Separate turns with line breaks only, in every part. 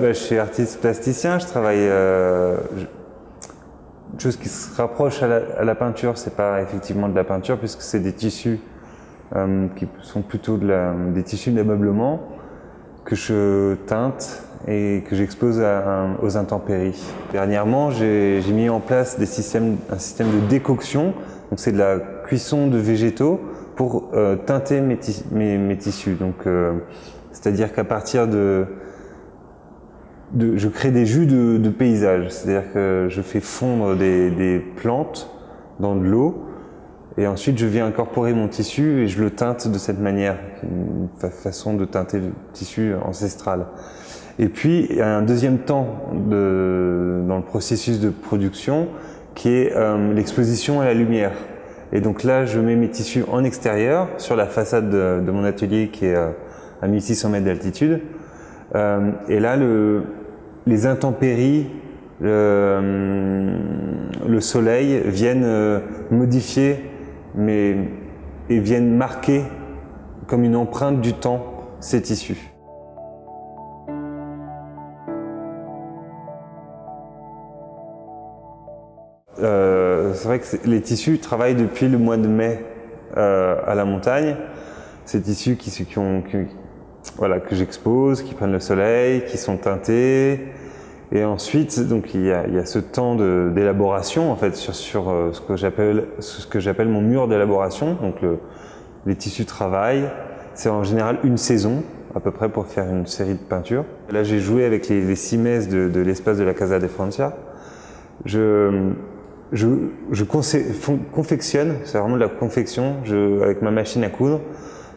Je suis artiste plasticien, je travaille une chose qui se rapproche à la peinture, c'est pas effectivement de la peinture puisque c'est des tissus qui sont plutôt des tissus d'ameublement que je teinte et que j'expose aux intempéries. Dernièrement, j'ai mis en place un système de décoction, donc c'est de la cuisson de végétaux pour teinter mes tissus. C'est-à-dire qu'à partir je crée des jus de paysage, c'est-à-dire que je fais fondre des plantes dans de l'eau et ensuite je viens incorporer mon tissu et je le teinte de cette manière, une façon de teinter le tissu ancestral. Et puis il y a un deuxième temps dans le processus de production qui est l'exposition à la lumière. Et donc là je mets mes tissus en extérieur sur la façade de mon atelier qui est à 1600 mètres d'altitude. Et là les intempéries, le soleil viennent modifier et viennent marquer comme une empreinte du temps ces tissus. C'est vrai que les tissus travaillent depuis le mois de mai à la montagne. Ces tissus que j'expose, qui prennent le soleil, qui sont teintés. Et ensuite, donc, il y a ce temps d'élaboration en fait, sur ce que j'appelle mon mur d'élaboration. Donc les tissus travaillent. C'est en général une saison à peu près pour faire une série de peintures. Là, j'ai joué avec les 6 messes de l'espace de la Casa de Francia. Je confectionne, c'est vraiment de la confection, avec ma machine à coudre,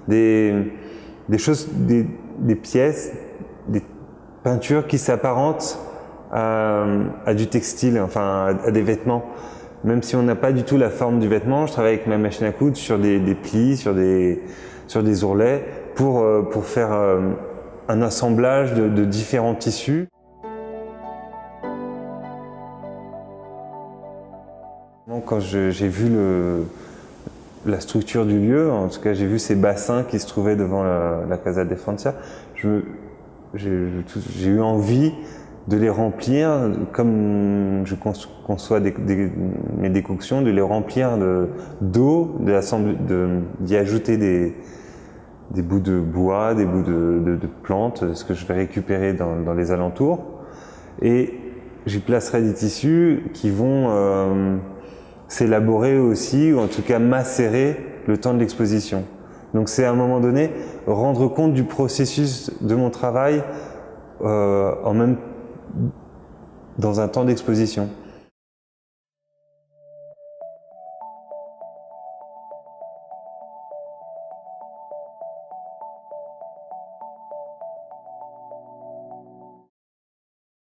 des pièces, des peintures qui s'apparentent à du textile, enfin à des vêtements. Même si on n'a pas du tout la forme du vêtement, je travaille avec ma machine à coudre sur des plis, sur des ourlets pour faire un assemblage de différents tissus. Quand j'ai vu la structure du lieu, en tout cas j'ai vu ces bassins qui se trouvaient devant la Casa de Francia, j'ai eu envie de les remplir, comme je conçois mes décoctions, de les remplir d'eau, d'y ajouter des bouts de bois, des bouts de plantes, ce que je vais récupérer dans les alentours. Et j'y placerai des tissus qui vont s'élaborer aussi, ou en tout cas macérer le temps de l'exposition. Donc c'est à un moment donné rendre compte du processus de mon travail dans un temps d'exposition.